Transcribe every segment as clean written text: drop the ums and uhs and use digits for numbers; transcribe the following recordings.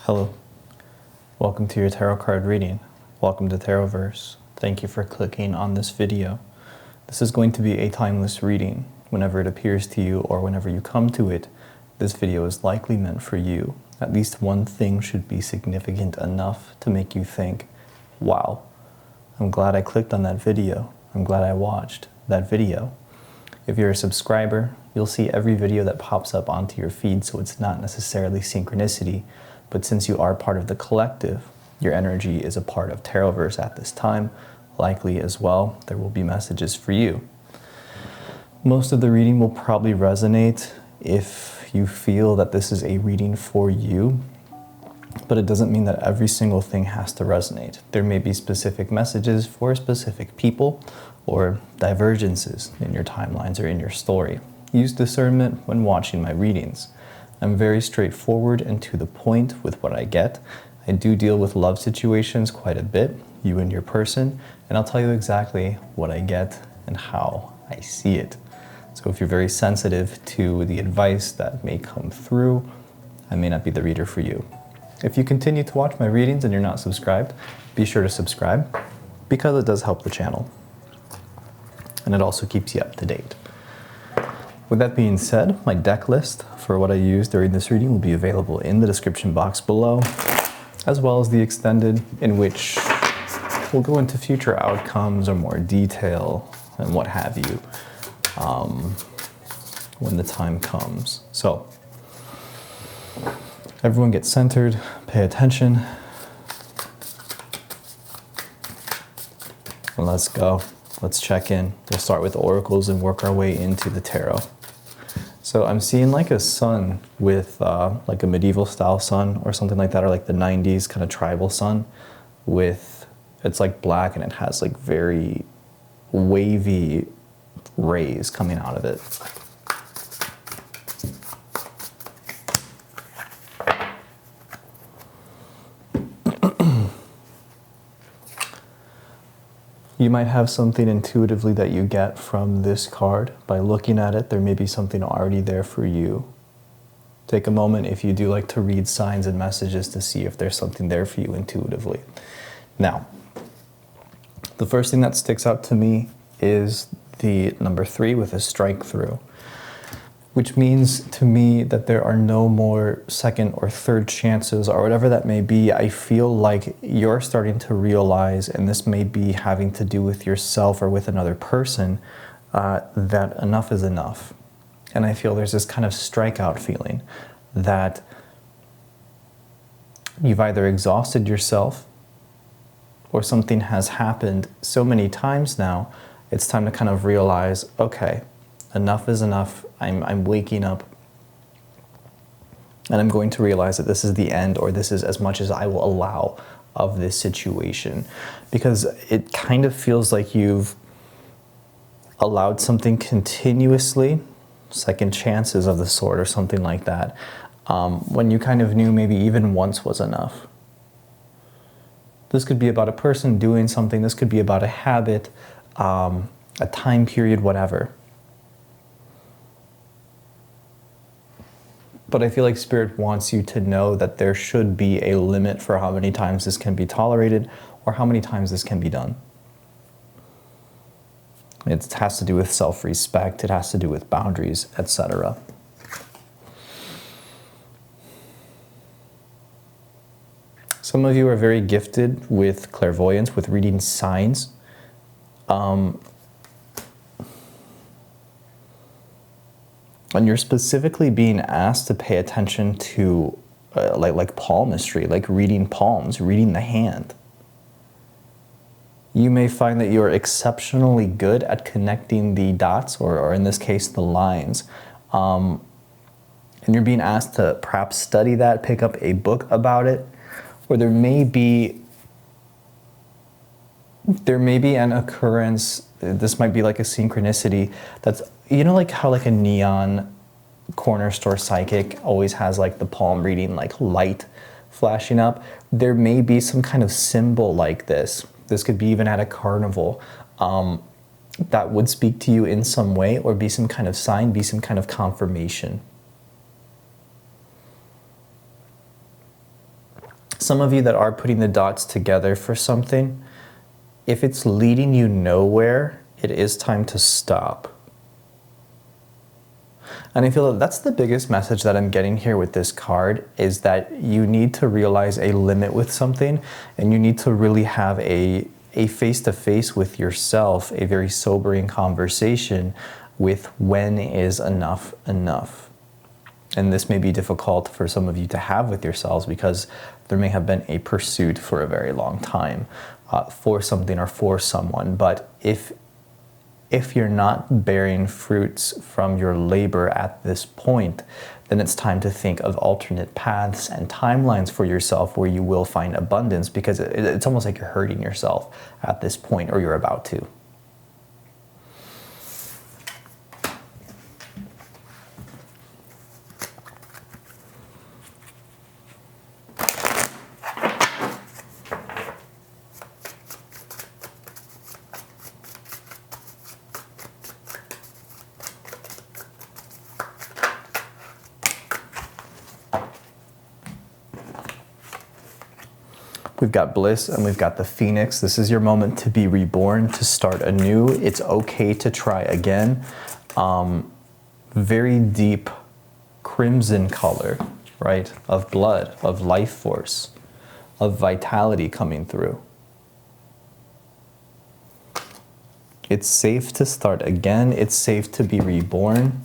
Hello, welcome to your tarot card reading. Welcome to TAROVERSE. Thank you for clicking on this video. This is going to be a timeless reading. Whenever it appears to you or whenever you come to it, this video is likely meant for you. At least one thing should be significant enough to make you think, wow, I'm glad I clicked on that video. I'm glad I watched that video. If you're a subscriber, you'll see every video that pops up onto your feed, so it's not necessarily synchronicity. But since you are part of the collective, your energy is a part of TAROVERSE at this time. Likely as well, there will be messages for you. Most of the reading will probably resonate if you feel that this is a reading for you, but it doesn't mean that every single thing has to resonate. There may be specific messages for specific people or divergences in your timelines or in your story. Use discernment when watching my readings. I'm very straightforward and to the point with what I get. I do deal with love situations quite a bit, you and your person, and I'll tell you exactly what I get and how I see it. So if you're very sensitive to the advice that may come through, I may not be the reader for you. If you continue to watch my readings and you're not subscribed, be sure to subscribe because it does help the channel. And it also keeps you up to date. With that being said, my deck list for what I use during this reading will be available in the description box below, as well as the extended, in which we'll go into future outcomes or more detail and what have you when the time comes. So, everyone get centered, pay attention, and let's go. Let's check in. We'll start with oracles and work our way into the tarot. So I'm seeing like a sun with like a medieval style sun or something like that, or like the 90s kind of tribal sun with, it's like black and it has like very wavy rays coming out of it. You might have something intuitively that you get from this card. By looking at it, there may be something already there for you. Take a moment if you do like to read signs and messages to see if there's something there for you intuitively. Now, the first thing that sticks out to me is the number 3 with a strike through, which means to me that there are no more second or third chances or whatever that may be. I feel like you're starting to realize, and this may be having to do with yourself or with another person, that enough is enough. And I feel there's this kind of strikeout feeling that you've either exhausted yourself or something has happened so many times now, it's time to kind of realize, okay, enough is enough. I'm waking up and I'm going to realize that this is the end, or this is as much as I will allow of this situation. Because it kind of feels like you've allowed something continuously, second chances of the sort or something like that, when you kind of knew maybe even once was enough. This could be about a person doing something, this could be about a habit, a time period, whatever. But I feel like Spirit wants you to know that there should be a limit for how many times this can be tolerated or how many times this can be done. It has to do with self-respect, it has to do with boundaries, etc. Some of you are very gifted with clairvoyance, with reading signs. And you're specifically being asked to pay attention to like palmistry, like reading palms, reading the hand. You may find that you're exceptionally good at connecting the dots, or in this case, the lines. And you're being asked to perhaps study that, pick up a book about it, or there may be an occurrence, this might be like a synchronicity that's, you know, like how like a neon corner store psychic always has like the palm reading, like light flashing up. There may be some kind of symbol like this. This could be even at a carnival that would speak to you in some way, or be some kind of sign, be some kind of confirmation. Some of you that are putting the dots together for something, if it's leading you nowhere, it is time to stop. And I feel that that's the biggest message that I'm getting here with this card, is that you need to realize a limit with something, and you need to really have a face-to-face with yourself, a very sobering conversation with when is enough enough. And this may be difficult for some of you to have with yourselves because there may have been a pursuit for a very long time for something or for someone. But if you're not bearing fruits from your labor at this point, then it's time to think of alternate paths and timelines for yourself where you will find abundance, because it's almost like you're hurting yourself at this point, or you're about to. We've got bliss and we've got the phoenix. This is your moment to be reborn, to start anew. It's okay to try again. Very deep crimson color, right? Of blood, of life force, of vitality coming through. It's safe to start again. It's safe to be reborn.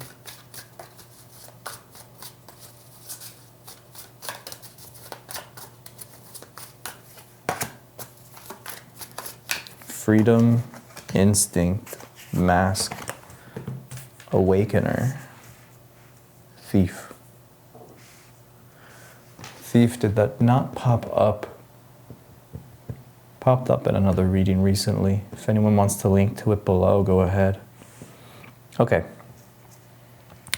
Freedom, instinct, mask, awakener, thief. Thief, did that not pop up? Popped up in another reading recently. If anyone wants to link to it below, go ahead. Okay.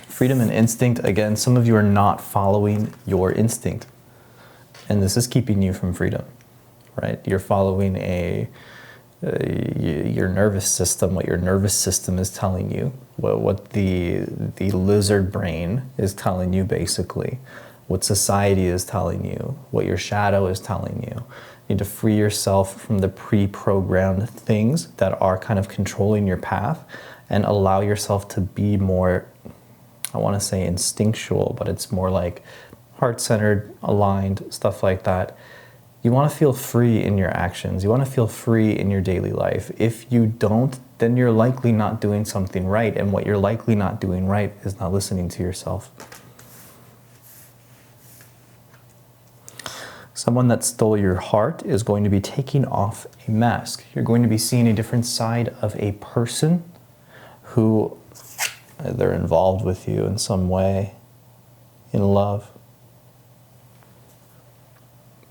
Freedom and instinct. Again, some of you are not following your instinct. And this is keeping you from freedom, right? You're following your nervous system, what your nervous system is telling you, what the lizard brain is telling you, basically, what society is telling you, what your shadow is telling you. You need to free yourself from the pre-programmed things that are kind of controlling your path, and allow yourself to be more, I want to say instinctual, but it's more like heart-centered, aligned, stuff like that. You want to feel free in your actions. You want to feel free in your daily life. If you don't, then you're likely not doing something right. And what you're likely not doing right is not listening to yourself. Someone that stole your heart is going to be taking off a mask. You're going to be seeing a different side of a person who they're involved with you in some way, in love.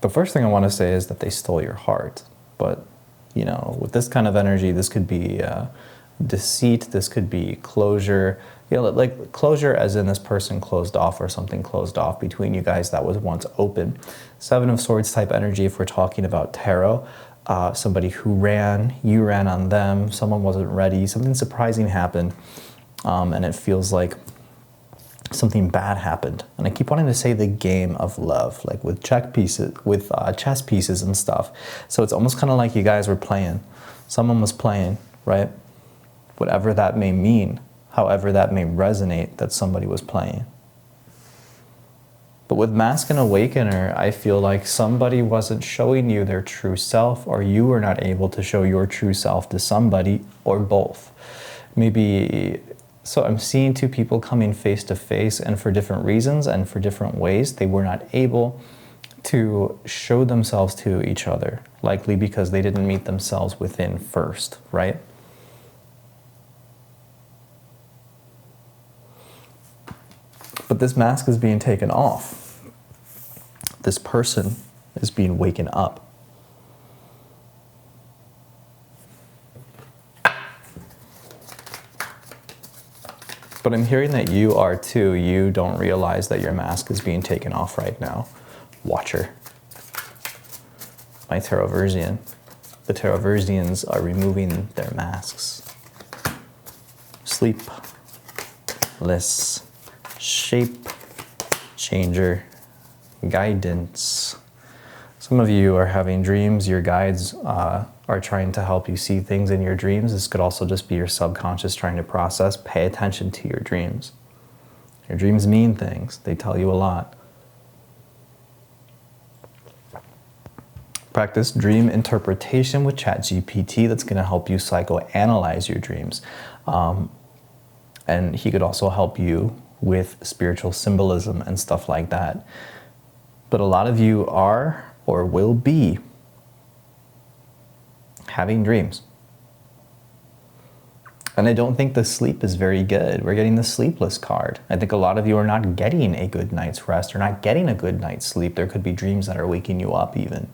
The first thing I want to say is that they stole your heart. But, you know, with this kind of energy, this could be deceit, this could be closure. You know, like closure as in this person closed off, or something closed off between you guys that was once open. Seven of Swords type energy if we're talking about tarot. Somebody who ran, you ran on them, someone wasn't ready, something surprising happened, and it feels like something bad happened. And I keep wanting to say the game of love, like with chess pieces and stuff. So it's almost kind of like you guys were playing. Someone was playing, right? Whatever that may mean, however that may resonate, that somebody was playing. But with Mask and Awakener, I feel like somebody wasn't showing you their true self, or you were not able to show your true self to somebody, or both. Maybe. So I'm seeing two people coming face to face, and for different reasons and for different ways, they were not able to show themselves to each other, likely because they didn't meet themselves within first, right? But this mask is being taken off. This person is being waken up. But I'm hearing that you are too. You don't realize that your mask is being taken off right now. Watcher. My Taroversian. The Taroversians are removing their masks. Sleep. Bliss. Shape. Changer. Guidance. Some of you are having dreams. Your guides are trying to help you see things in your dreams. This could also just be your subconscious trying to process. Pay attention to your dreams. Your dreams mean things. They tell you a lot. Practice dream interpretation with ChatGPT. That's going to help you psychoanalyze your dreams. And he could also help you with spiritual symbolism and stuff like that. But a lot of you are or will be having dreams. And I don't think the sleep is very good. We're getting the sleepless card. I think a lot of you are not getting a good night's rest or not getting a good night's sleep. There could be dreams that are waking you up even.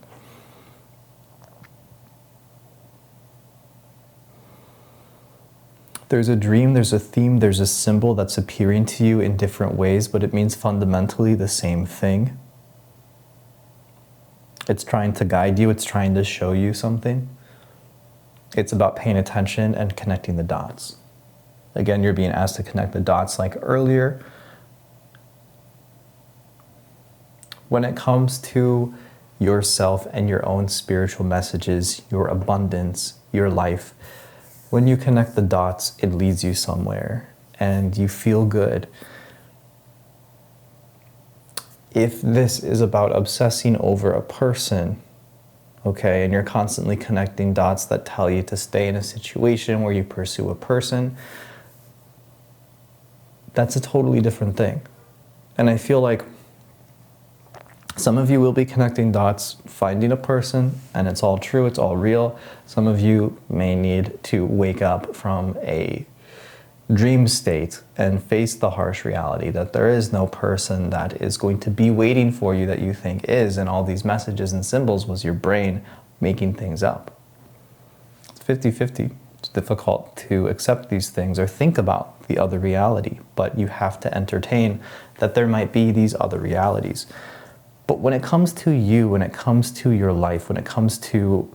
There's a dream, there's a theme, there's a symbol that's appearing to you in different ways, but it means fundamentally the same thing. It's trying to guide you, it's trying to show you something. It's about paying attention and connecting the dots. Again, you're being asked to connect the dots like earlier. When it comes to yourself and your own spiritual messages, your abundance, your life, when you connect the dots, it leads you somewhere and you feel good. If this is about obsessing over a person, okay, and you're constantly connecting dots that tell you to stay in a situation where you pursue a person, that's a totally different thing. And I feel like some of you will be connecting dots, finding a person, and it's all true, it's all real. Some of you may need to wake up from a dream state and face the harsh reality that there is no person that is going to be waiting for you that you think is, and all these messages and symbols was your brain making things up. It's 50-50. It's difficult to accept these things or think about the other reality, but you have to entertain that there might be these other realities. But when it comes to you, when it comes to your life, when it comes to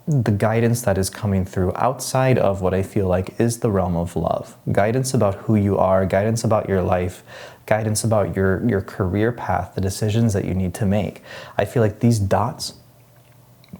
the guidance that is coming through outside of what I feel like is the realm of love, guidance about who you are, guidance about your life, guidance about your career path, the decisions that you need to make, I feel like these dots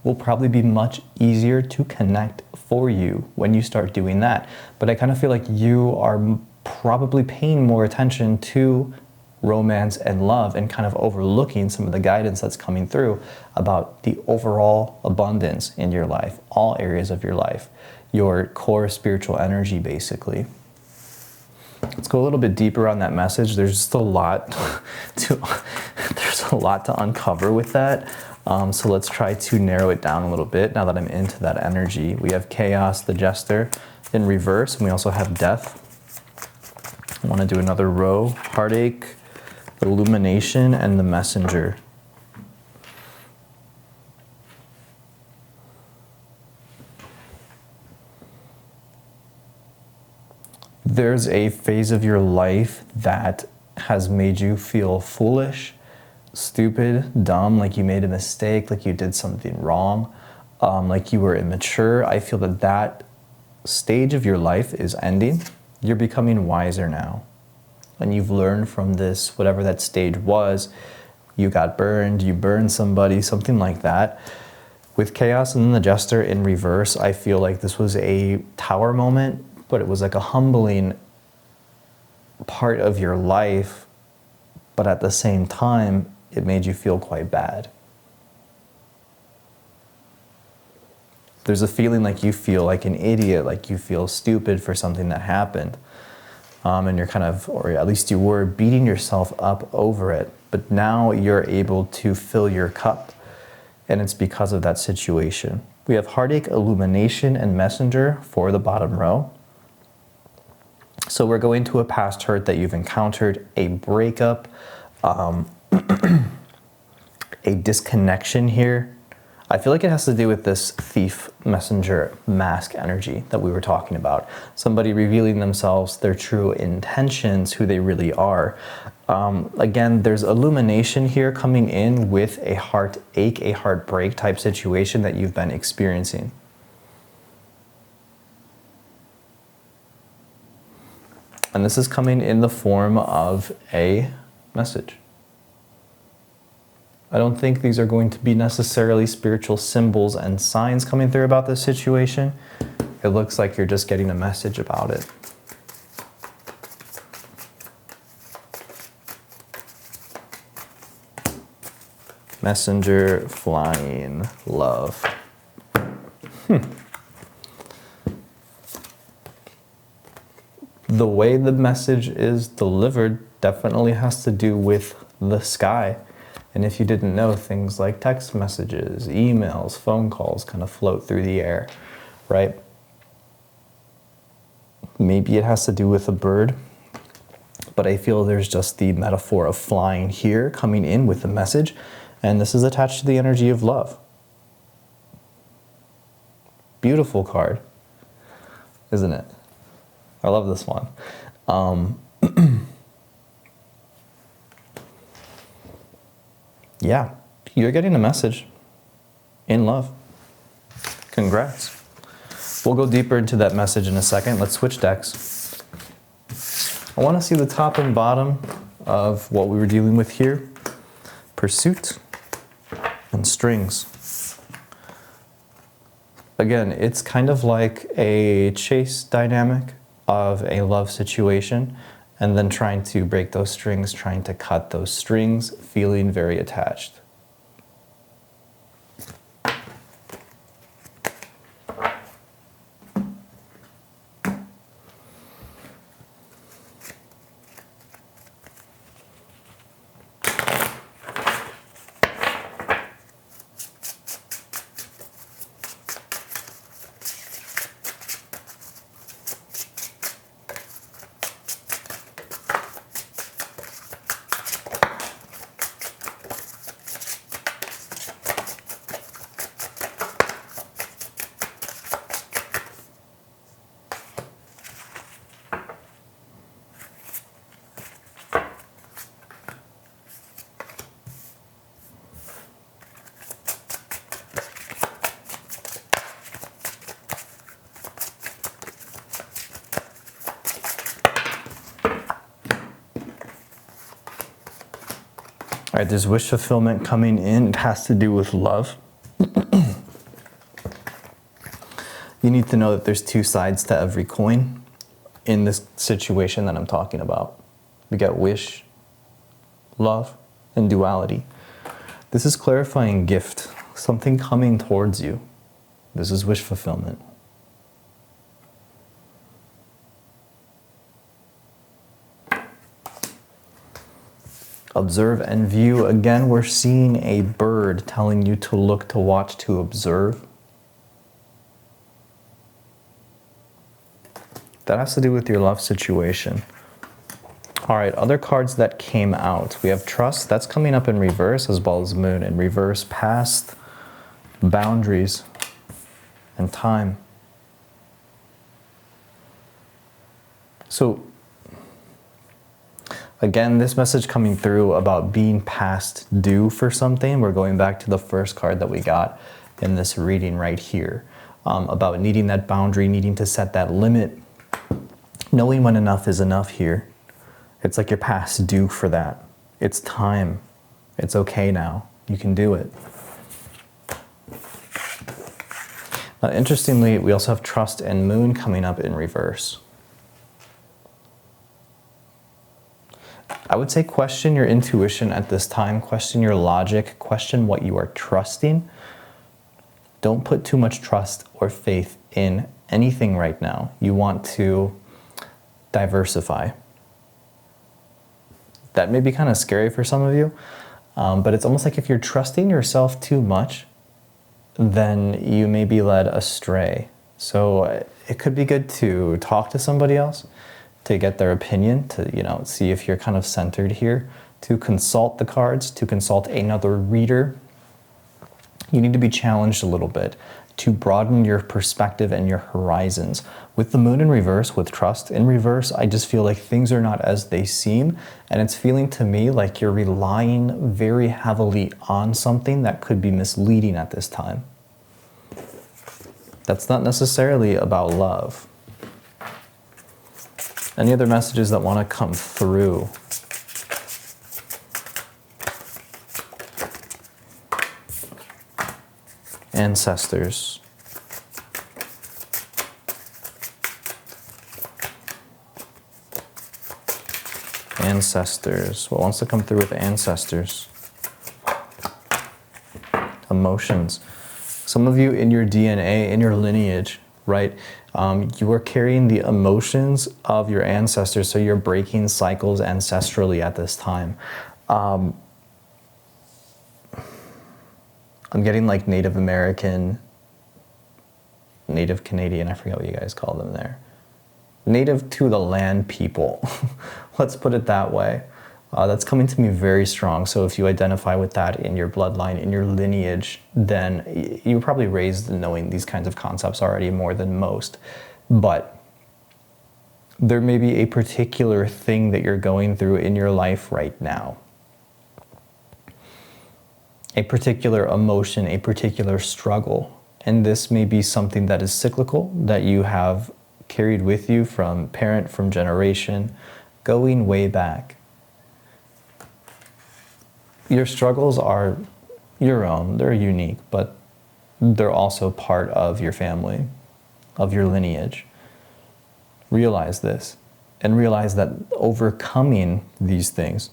will probably be much easier to connect for you when you start doing that. But I kind of feel like you are probably paying more attention to romance and love and kind of overlooking some of the guidance that's coming through about the overall abundance in your life, all areas of your life, your core spiritual energy, basically. Let's go a little bit deeper on that message. There's just a lot to uncover with that. So let's try to narrow it down a little bit now that I'm into that energy. We have chaos, the jester in reverse, and we also have death. I want to do another row, heartache, illumination, and the messenger. There's a phase of your life that has made you feel foolish, stupid, dumb, like you made a mistake, like you did something wrong, like you were immature. I feel that that stage of your life is ending. You're becoming wiser now. And you've learned from this, whatever that stage was. You got burned, you burned somebody, something like that. With chaos and then the jester in reverse, I feel like this was a tower moment, but it was like a humbling part of your life, but at the same time, it made you feel quite bad. There's a feeling like you feel like an idiot, like you feel stupid for something that happened. And you're kind of, or at least you were, beating yourself up over it. But now you're able to fill your cup, and it's because of that situation. We have heartache, illumination, and messenger for the bottom row. So we're going to a past hurt that you've encountered, a breakup, a disconnection here. I feel like it has to do with this thief, messenger, mask energy that we were talking about. Somebody revealing themselves, their true intentions, who they really are. Again, there's illumination here coming in with a heartache, a heartbreak type situation that you've been experiencing. And this is coming in the form of a message. I don't think these are going to be necessarily spiritual symbols and signs coming through about this situation. It looks like you're just getting a message about it. Messenger, flying, love. The way the message is delivered definitely has to do with the sky. And if you didn't know, things like text messages, emails, phone calls kind of float through the air, right? Maybe it has to do with a bird, but I feel there's just the metaphor of flying here coming in with the message, and this is attached to the energy of love. Beautiful card, isn't it? I love this one. Yeah, you're getting a message in love. Congrats. We'll go deeper into that message in a second. Let's switch decks. I want to see the top and bottom of what we were dealing with here. Pursuit and strings. Again, it's kind of like a chase dynamic of a love situation, and then trying to break those strings, trying to cut those strings, feeling very attached. All right, there's wish fulfillment coming in. It has to do with love. You need to know that there's two sides to every coin in this situation that I'm talking about. We got wish, love, and duality. This is clarifying gift, something coming towards you. This is wish fulfillment. Observe and view. Again, we're seeing a bird telling you to look, to watch, to observe. That has to do with your love situation. All right, other cards that came out. We have trust. That's coming up in reverse, as well as moon in reverse, past, boundaries, and time. So, again, this message coming through about being past due for something. We're going back to the first card that we got in this reading right here. About needing that boundary, needing to set that limit, knowing when enough is enough here. It's like you're past due for that. It's time. It's okay now. You can do it. Now, interestingly, we also have trust and moon coming up in reverse. I would say question your intuition at this time, question your logic, question what you are trusting. Don't put too much trust or faith in anything right now. You want to diversify. That may be kind of scary for some of you, but it's almost like if you're trusting yourself too much, then you may be led astray. So it could be good to talk to somebody else, to get their opinion, to see if you're kind of centered here, to consult the cards, to consult another reader. You need to be challenged a little bit to broaden your perspective and your horizons. With the moon in reverse, with trust in reverse, I just feel like things are not as they seem, and it's feeling to me like you're relying very heavily on something that could be misleading at this time. That's not necessarily about love. Any other messages that want to come through? Ancestors. Ancestors. What wants to come through with ancestors? Emotions. Some of you in your DNA, in your lineage, right? You are carrying the emotions of your ancestors, so you're breaking cycles ancestrally at this time. I'm getting like Native American, Native Canadian, I forget what you guys call them there. Native to the land people. Let's put it that way. That's coming to me very strong. So if you identify with that in your bloodline, in your lineage, then you were probably raised knowing these kinds of concepts already more than most. But there may be a particular thing that you're going through in your life right now. A particular emotion, a particular struggle. And this may be something that is cyclical, that you have carried with you from parent, from generation, going way back. Your struggles are your own, they're unique, but they're also part of your family, of your lineage. Realize this, and realize that overcoming these things,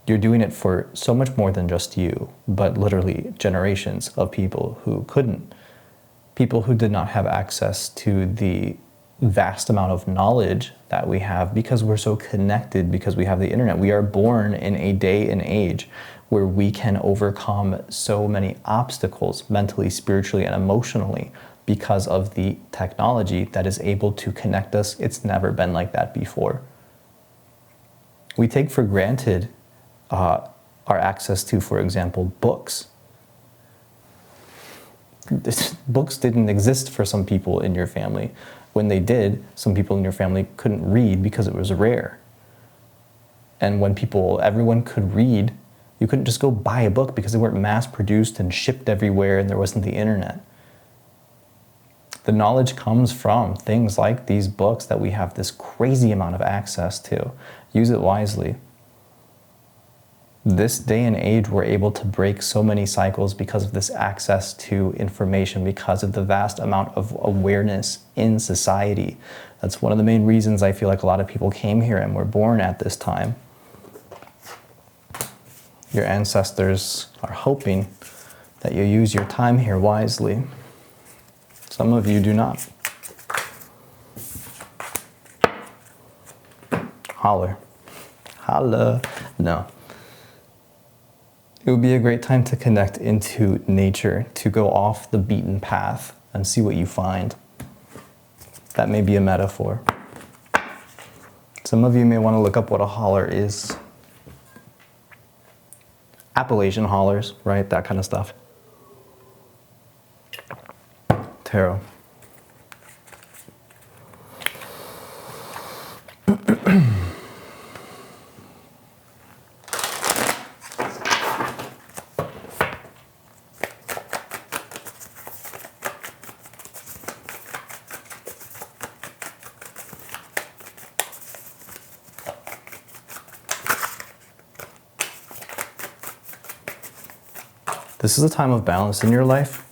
you're doing it for so much more than just you, but literally generations of people who couldn't. People who did not have access to the vast amount of knowledge that we have because we're so connected, because we have the internet. We are born in a day and age where we can overcome so many obstacles mentally, spiritually, and emotionally because of the technology that is able to connect us. It's never been like that before. We take for granted our access to, for example, books. Books didn't exist for some people in your family. When they did, some people in your family couldn't read because it was rare. And when everyone could read, you couldn't just go buy a book because they weren't mass produced and shipped everywhere and there wasn't the internet. The knowledge comes from things like these books that we have this crazy amount of access to. Use it wisely. This day and age, we're able to break so many cycles because of this access to information, because of the vast amount of awareness in society. That's one of the main reasons I feel like a lot of people came here and were born at this time. Your ancestors are hoping that you use your time here wisely. Some of you do not. Holler. Holla. No. It would be a great time to connect into nature, to go off the beaten path and see what you find. That may be a metaphor. Some of you may want to look up what a holler is. Appalachian hollers, right? That kind of stuff. Tarot. This is a time of balance in your life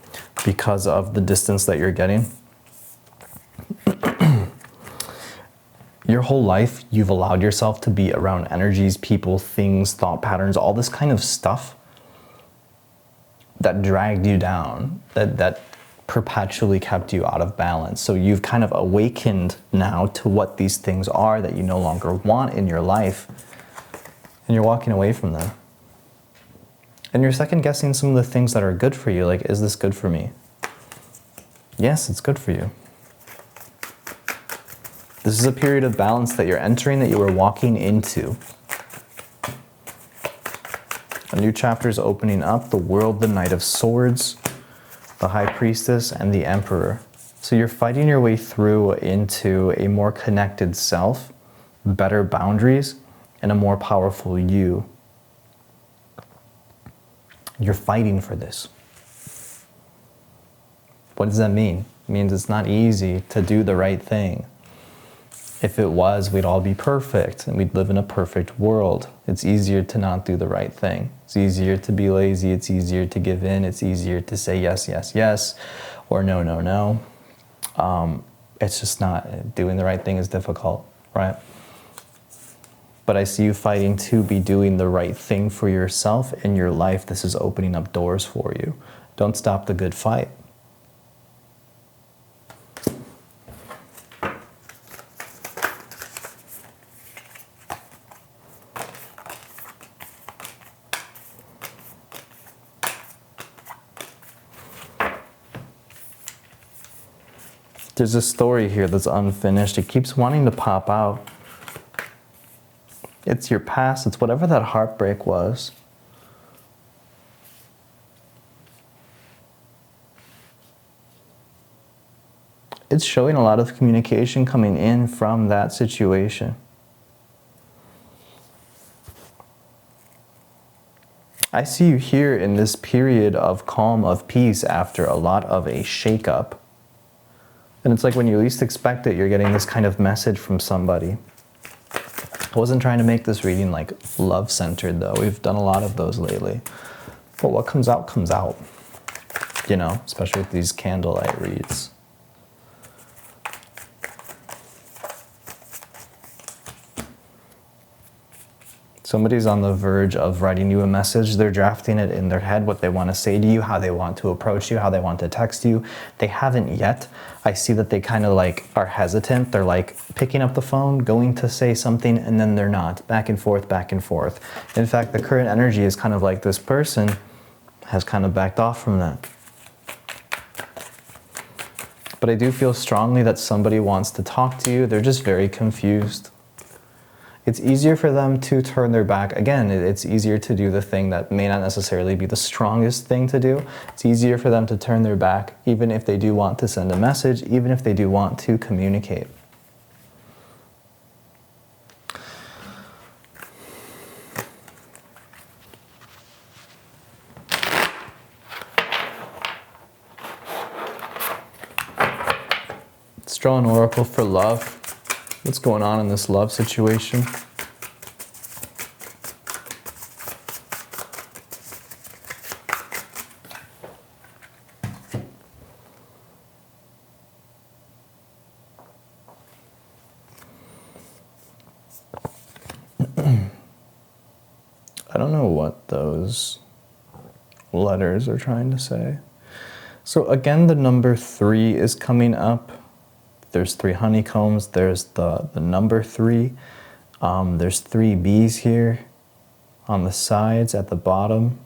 because of the distance that you're getting. Your whole life, you've allowed yourself to be around energies, people, things, thought patterns, all this kind of stuff that dragged you down, that perpetually kept you out of balance. So you've kind of awakened now to what these things are that you no longer want in your life, and you're walking away from them. And you're second guessing some of the things that are good for you. Like, is this good for me? Yes, it's good for you. This is a period of balance that you're entering, that you are walking into. A new chapter is opening up. The World, the Knight of Swords, the High Priestess, and the Emperor. So you're fighting your way through into a more connected self, better boundaries, and a more powerful you. You're fighting for this. What does that mean? It means it's not easy to do the right thing. If it was, we'd all be perfect and we'd live in a perfect world. It's easier to not do the right thing. It's easier to be lazy. It's easier to give in. It's easier to say yes, yes, yes, or no, no, no. It's just not, doing the right thing is difficult, right? But I see you fighting to be doing the right thing for yourself in your life. This is opening up doors for you. Don't stop the good fight. There's a story here that's unfinished. It keeps wanting to pop out. It's your past. It's whatever that heartbreak was. It's showing a lot of communication coming in from that situation. I see you here in this period of calm, of peace after a lot of a shakeup. And it's like when you least expect it, you're getting this kind of message from somebody. I wasn't trying to make this reading like love-centered though. We've done a lot of those lately. But what comes out, you know, especially with these candlelight reads. Somebody's on the verge of writing you a message. They're drafting it in their head, what they want to say to you, how they want to approach you, how they want to text you. They haven't yet. I see that they kind of like are hesitant. They're like picking up the phone, going to say something, and then they're not. Back and forth, back and forth. In fact, the current energy is kind of like this person has kind of backed off from that. But I do feel strongly that somebody wants to talk to you. They're just very confused. It's easier for them to turn their back. Again, it's easier to do the thing that may not necessarily be the strongest thing to do. It's easier for them to turn their back, even if they do want to send a message, even if they do want to communicate. Let's draw an oracle for love. What's going on in this love situation? I don't know what those letters are trying to say. So again, the number 3 is coming up. There's 3 honeycombs, there's the number 3, there's 3 bees here on the sides at the bottom.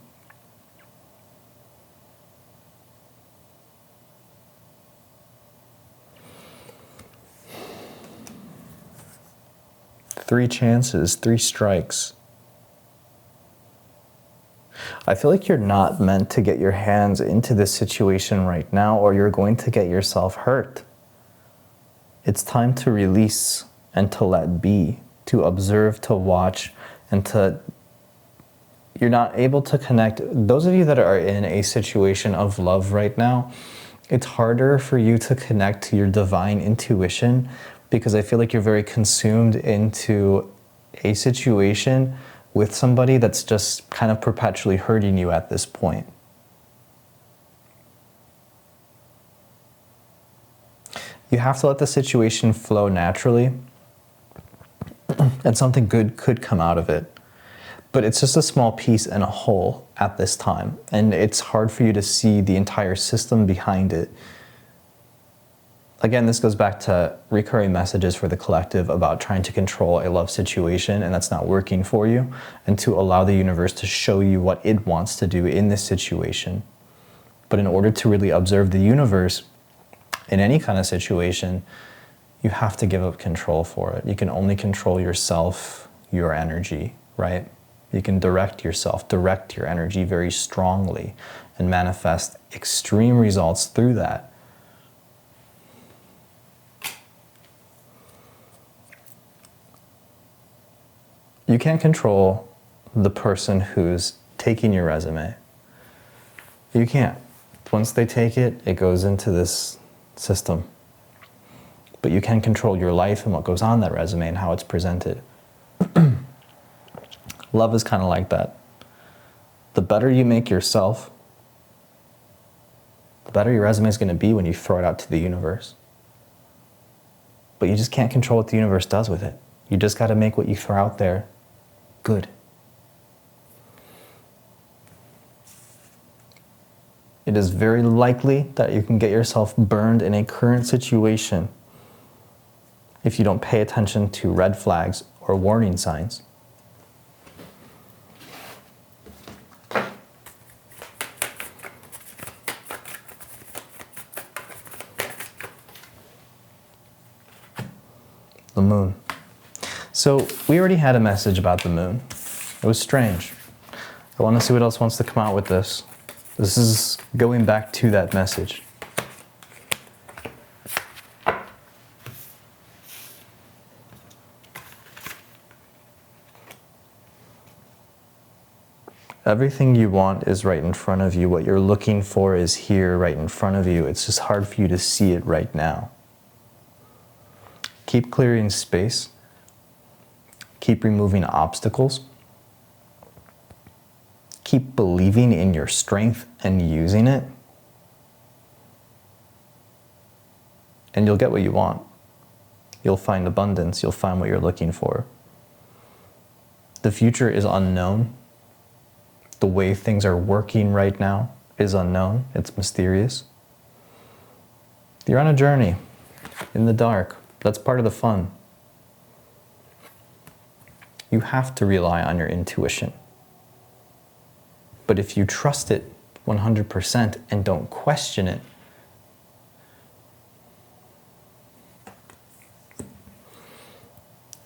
Three chances, 3 strikes. I feel like you're not meant to get your hands into this situation right now, or you're going to get yourself hurt. It's time to release and to let be, to observe, to watch, and to... You're not able to connect. Those of you that are in a situation of love right now, it's harder for you to connect to your divine intuition because I feel like you're very consumed into a situation with somebody that's just kind of perpetually hurting you at this point. You have to let the situation flow naturally, and something good could come out of it. But it's just a small piece and a whole at this time, and it's hard for you to see the entire system behind it. Again, this goes back to recurring messages for the collective about trying to control a love situation, and that's not working for you, and to allow the universe to show you what it wants to do in this situation. But in order to really observe the universe, in any kind of situation, you have to give up control for it. You can only control yourself, your energy, right? You can direct yourself, direct your energy very strongly and manifest extreme results through that. You can't control the person who's taking your resume. You can't. Once they take it, it goes into this system. but you can control your life and what goes on that resume and how it's presented. Love is kind of like that. The better you make yourself, the better your resume is going to be when you throw it out to the universe. But you just can't control what the universe does with it. You just got to make what you throw out there good. It is very likely that you can get yourself burned in a current situation if you don't pay attention to red flags or warning signs. The moon. So we already had a message about the moon. It was strange. I want to see what else wants to come out with this. This is going back to that message. Everything you want is right in front of you. What you're looking for is here, right in front of you. It's just hard for you to see it right now. Keep clearing space. Keep removing obstacles. Keep believing in your strength and using it. And you'll get what you want. You'll find abundance. You'll find what you're looking for. The future is unknown. The way things are working right now is unknown. It's mysterious. You're on a journey in the dark. That's part of the fun. You have to rely on your intuition. But if you trust it 100% and don't question it,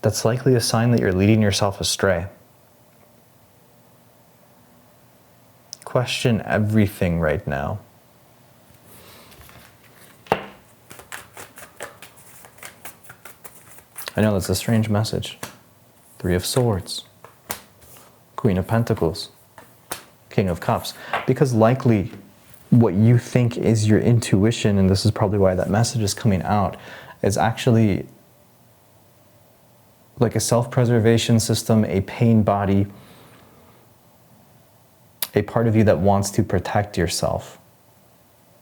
that's likely a sign that you're leading yourself astray. Question everything right now. I know that's a strange message. 3 of Swords, Queen of Pentacles, King of Cups. Because likely what you think is your intuition, and this is probably why that message is coming out, is actually like a self-preservation system, a pain body, a part of you that wants to protect yourself.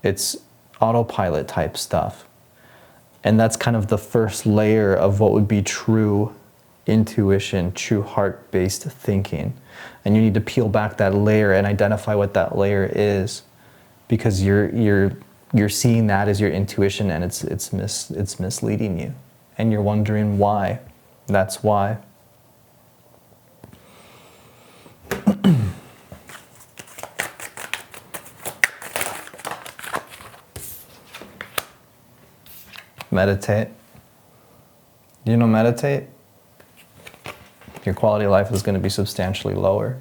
It's autopilot type stuff. And that's kind of the first layer of what would be true intuition, true heart-based thinking. And you need to peel back that layer and identify what that layer is, because you're seeing that as your intuition, and it's misleading you. And you're wondering why. That's why. Meditate. You know, meditate, your quality of life is going to be substantially lower.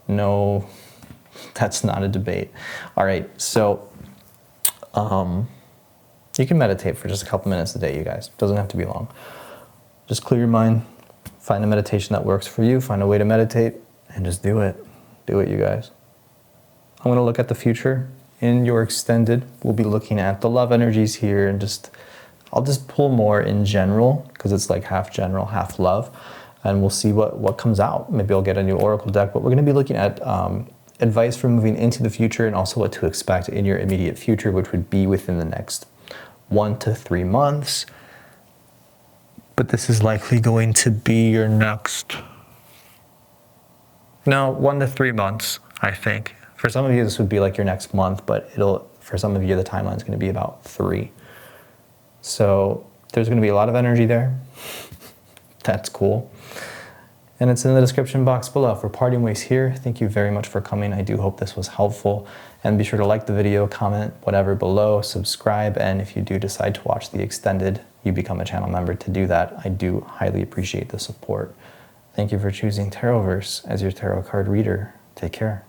No, that's not a debate. All right, so you can meditate for just a couple minutes a day, you guys. It doesn't have to be long. Just clear your mind, find a meditation that works for you, find a way to meditate, and just do it. Do it, you guys. I'm going to look at the future. In your extended, we'll be looking at the love energies here, and I'll just pull more in general, because it's like half general, half love, and we'll see what comes out. Maybe I'll get a new oracle deck, but we're going to be looking at advice for moving into the future, and also what to expect in your immediate future, which would be within the next 1 to 3 months. But this is likely going to be your next, 1 to 3 months, I think. For some of you, this would be like your next month, but for some of you, the timeline is going to be about 3. So there's going to be a lot of energy there. That's cool. And it's in the description box below. For parting ways here, thank you very much for coming. I do hope this was helpful. And be sure to like the video, comment, whatever below, subscribe. And if you do decide to watch the extended, you become a channel member to do that. I do highly appreciate the support. Thank you for choosing Taroverse as your tarot card reader. Take care.